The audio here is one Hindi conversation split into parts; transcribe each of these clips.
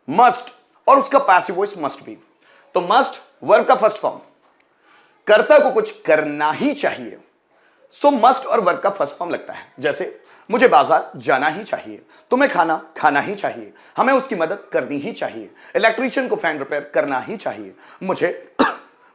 मस्ट और उसका पैसिव वॉइस मस्ट बी। तो मस्ट वर्ब का फर्स्ट फॉर्म, कर्ता को कुछ करना ही चाहिए, सो मस्ट और वर्ब का फर्स्ट फॉर्म लगता है। जैसे मुझे बाजार जाना ही चाहिए, तुम्हें खाना खाना ही चाहिए, हमें उसकी मदद करनी ही चाहिए, इलेक्ट्रीशियन को फैन रिपेयर करना ही चाहिए,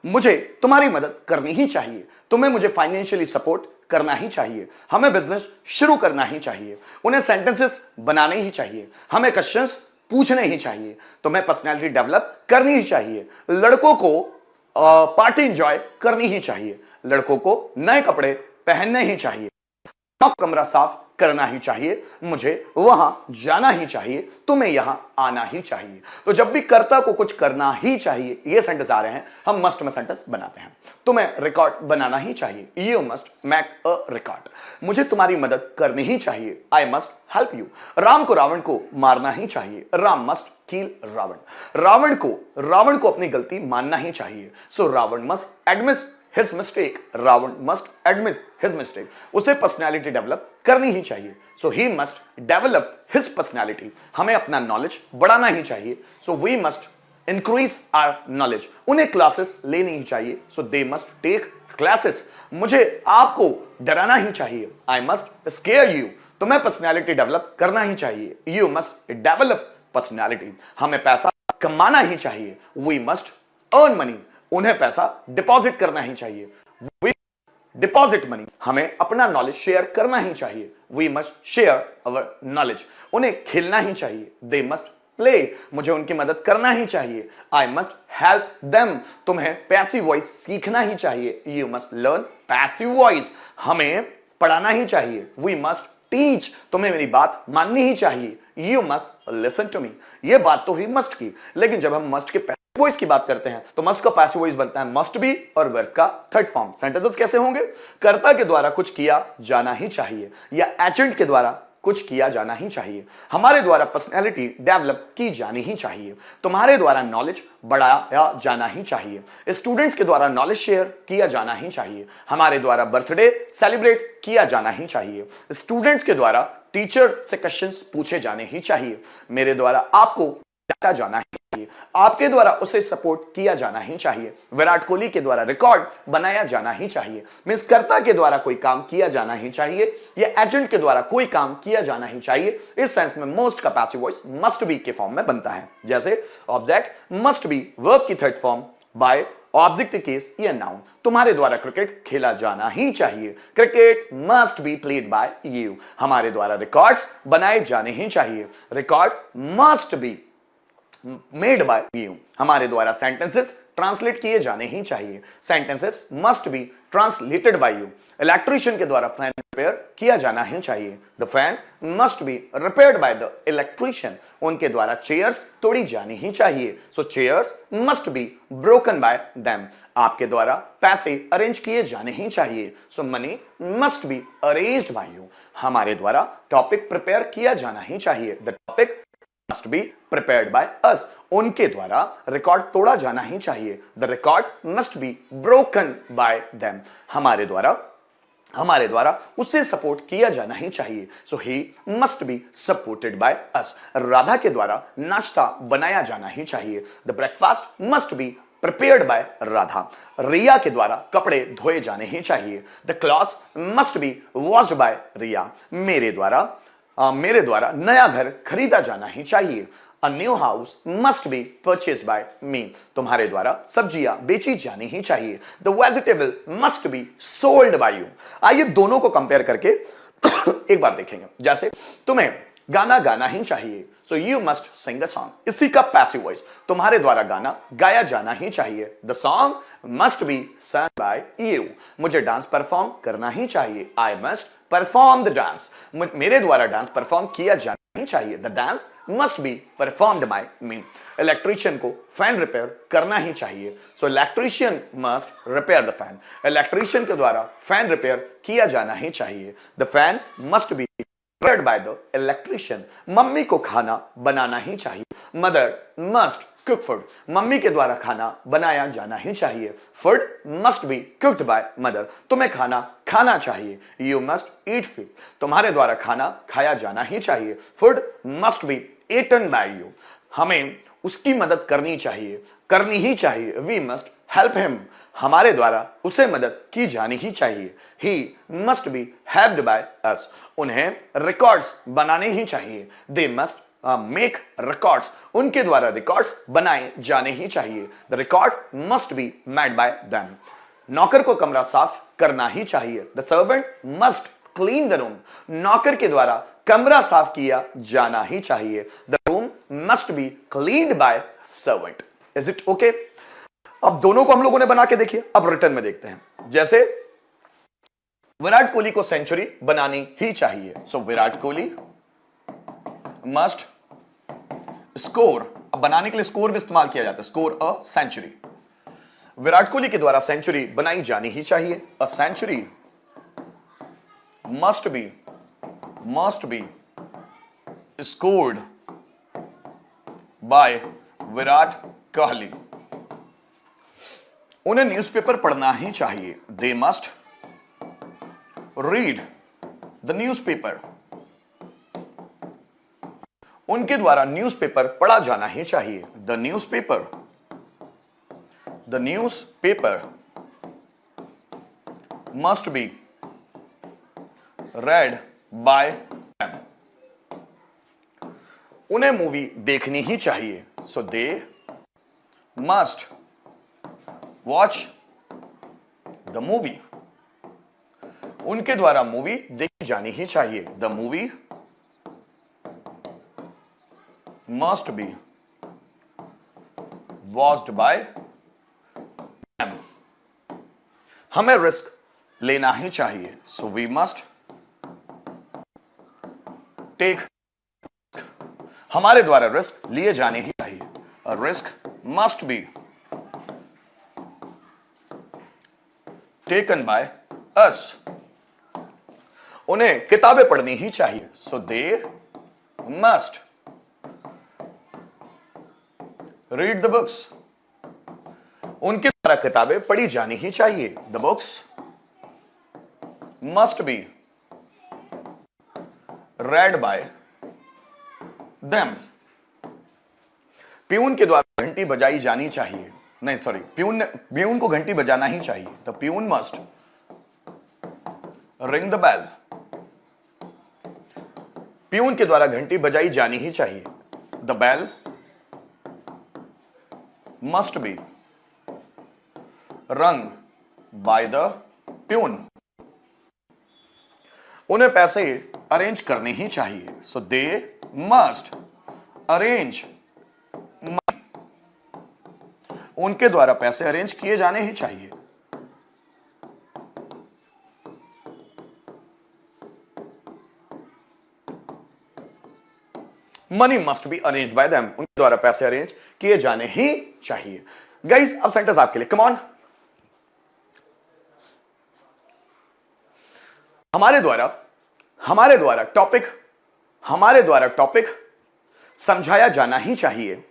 मुझे तुम्हारी मदद करनी ही चाहिए, तुम्हें मुझे फाइनेंशियली सपोर्ट करना ही चाहिए, हमें बिजनेस शुरू करना ही चाहिए, उन्हें सेंटेंसेस बनाने ही चाहिए, हमें क्वेश्चंस पूछने ही चाहिए, तुम्हें पर्सनैलिटी डेवलप करनी ही चाहिए, लड़कों को पार्टी एंजॉय करनी ही चाहिए, लड़कों को नए कपड़े पहनने ही चाहिए, कमरा साफ करना ही चाहिए, मुझे वहां जाना ही चाहिए, तुम्हें यहां आना ही चाहिए। तो जब भी कर्ता को कुछ करना ही चाहिए ये सेंटेंस आ रहे हैं, हम मस्ट में सेंटेंस बनाते हैं। तुम्हें रिकॉर्ड बनाना ही चाहिए, you must make a record, मुझे तुम्हारी मदद करनी ही चाहिए, I must help you, Ram को रावण को मारना ही चाहिए, राम मस्ट किल रावण, रावण को अपनी गलती मानना ही चाहिए, so Ravan must admit his mistake, Ravan must admit his mistake, उसे पर्सनैलिटी डेवलप करनी ही चाहिए, so he must develop his personality, हमें अपना नॉलेज बढ़ाना ही चाहिए, so we must increase our knowledge, उन्हें क्लासेस लेनी ही चाहिए, so they must take classes, मुझे आपको डराना ही चाहिए, I must scare you, तुम्हें पर्सनैलिटी डेवलप करना ही चाहिए, you must develop personality, हमें पैसा कमाना ही चाहिए, we must earn money, उन्हें पैसा डिपॉजिट करना ही चाहिए, वी डिपॉजिट मनी, हमें अपना नॉलेज शेयर करना ही चाहिए, we must share our knowledge, उन्हें खेलना ही चाहिए, दे मस्ट प्ले, मुझे उनकी मदद करना ही चाहिए, आई मस्ट हेल्प देम, तुम्हें पैसिव वॉइस सीखना ही चाहिए, you must learn passive voice, हमें पढ़ाना ही चाहिए, वी मस्ट टीच, तुम्हें मेरी बात माननी ही चाहिए, you must listen to me. ये बात तो हुई मस्ट की, लेकिन जब हम मस्ट के वॉइस की बात करते हैं तो मस्ट का पैसिव वॉइस बनता है मस्ट बी और वर्ब का थर्ड फॉर्म। सेंटेंसेस कैसे होंगे? कर्ता के द्वारा कुछ किया जाना ही चाहिए या एजेंट के द्वारा कुछ किया जाना ही चाहिए, हमारे द्वारा पर्सनैलिटी डेवलप की जानी ही चाहिए, तुम्हारे द्वारा नॉलेज बढ़ाया जाना ही चाहिए, स्टूडेंट्स के द्वारा नॉलेज शेयर किया जाना ही चाहिए, हमारे द्वारा बर्थडे सेलिब्रेट किया जाना ही चाहिए, स्टूडेंट्स के द्वारा टीचर से क्वेश्चंस पूछे जाने ही चाहिए, मेरे द्वारा आपको डाटा जाना ही चाहिए, आपके द्वारा उसे सपोर्ट किया जाना ही चाहिए, विराट कोहली के द्वारा रिकॉर्ड बनाया जाना ही चाहिए, मींस कर्ता के द्वारा कोई काम किया जाना ही चाहिए या एजेंट के द्वारा कोई काम किया जाना ही चाहिए। इस सेंस में मोस्ट का पैसिव वॉइस मस्ट बी के फॉर्म में बनता है। जैसे ऑब्जेक्ट मस्ट बी वर्ब की third form by object case या नाउन, तुम्हारे द्वारा क्रिकेट खेला जाना ही चाहिए, cricket must be played by you, हमारे द्वारा रिकॉर्ड्स बनाए जाने ही चाहिए, record must be made bye you, हमारे द्वारा सेंटेंसेस ट्रांसलेट किए जाने ही चाहिए, sentences must be translated bye you, electrician के द्वारा फैन रिपेयर किया जाना ही चाहिए, the fan must be repaired by the electrician, उनके द्वारा चेयर्स तोड़ी जानी ही चाहिए, so chairs must be broken by them, आपके द्वारा पैसे अरेंज किए जाने ही चाहिए, so money must be arranged by you, हमारे द्वारा टॉपिक प्रिपेयर किया जाना ही चाहिए, the topic must be prepared by us, उनके द्वारा रिकॉर्ड तोड़ा जाना ही चाहिए, the record must be broken by them, हमारे द्वारा उससे सपोर्ट किया जाना ही चाहिए, so he must be supported by us, Radha के द्वारा नाश्ता बनाया जाना ही चाहिए, the breakfast must be prepared by Radha, रिया के द्वारा कपड़े धोए जाने ही चाहिए, the clothes must be washed by रिया, मेरे द्वारा नया घर खरीदा जाना ही चाहिए, A new house must be purchased by me, तुम्हारे द्वारा सब्जियां बेची जानी ही चाहिए, The vegetable must be sold by you। आइए दोनों को कंपेयर करके एक बार देखेंगे। जैसे तुम्हें गाना गाना ही चाहिए, so you must sing a song, इसी का पैसिव वॉइस, तुम्हारे द्वारा गाना गाया जाना ही चाहिए, the song must be sung by you, मुझे डांस परफॉर्म करना ही चाहिए, I must perform the dance, मेरे द्वारा डांस परफॉर्म किया जाना ही चाहिए, the dance must be performed by me, electrician को फैन रिपेयर करना ही चाहिए, so electrician must repair the fan, electrician के द्वारा फैन रिपेयर किया जाना ही चाहिए, the fan must be prepared by the electrician, mummy को खाना बनाना ही चाहिए, mother must cook food, mummy के द्वारा खाना बनाया जाना ही चाहिए, food must be cooked by mother, तुम्हें खाना खाना चाहिए, यू मस्ट ईट फूड, तुम्हारे द्वारा खाना खाया जाना ही चाहिए, food must be eaten by you, हमें उसकी मदद करनी चाहिए, करनी ही चाहिए। वी मस्ट हेल्प हिम, हमारे द्वारा उसे मदद की जानी ही चाहिए। He must be helped bye us, उन्हें रिकॉर्ड्स बनाने ही चाहिए। दे मस्ट मेक रिकॉर्ड्स, उनके द्वारा रिकॉर्ड्स बनाए जाने ही चाहिए। The record must be made by them, नौकर को कमरा साफ करना ही चाहिए। The servant must clean the room, नौकर के द्वारा कमरा साफ किया जाना ही चाहिए। The room must be cleaned by servant. Is it okay? अब दोनों को हम लोगों ने बना के देखिए, अब रिटर्न में देखते हैं। जैसे विराट कोहली को सेंचुरी बनानी ही चाहिए, सो विराट कोहली मस्ट स्कोर, अब बनाने के लिए स्कोर भी इस्तेमाल किया जाता है, score a century. Virat Kohli के द्वारा सेंचुरी बनाई जानी ही चाहिए। A century must be scored by Virat Kohli. उन्हें न्यूज़पेपर पढ़ना ही चाहिए। They must read the newspaper, उनके द्वारा न्यूज़पेपर पढ़ा जाना ही चाहिए। The newspaper must be read by them, उन्हें मूवी देखनी ही चाहिए। So they must watch the movie, उनके द्वारा मूवी देखी जानी ही चाहिए। The movie must B watched bye them, हमें रिस्क लेना ही चाहिए। सो वी मस्ट टेक, हमारे द्वारा रिस्क लिए जाने ही चाहिए। A risk must be taken by us, उन्हें किताबें पढ़नी ही चाहिए। So they must read the books, उनके द्वारा किताबें पढ़ी जानी ही चाहिए। The books must be read by them, peon के द्वारा घंटी बजाई जानी चाहिए। नहीं सॉरी, प्यून को घंटी बजाना ही चाहिए। The peon must ring the bell, peon के द्वारा घंटी बजाई जानी ही चाहिए। The bell must be rung by the peon, उन्हें पैसे अरेंज करने ही चाहिए। So they must arrange money, उनके द्वारा पैसे अरेंज किए जाने ही चाहिए। Money must be arranged by them, उनके द्वारा पैसे अरेंज किए जाने ही चाहिए। गाइस अब सेंटेंस आपके लिए, कम ऑन। हमारे द्वारा टॉपिक समझाया जाना ही चाहिए।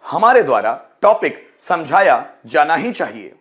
हमारे द्वारा टॉपिक समझाया जाना ही चाहिए।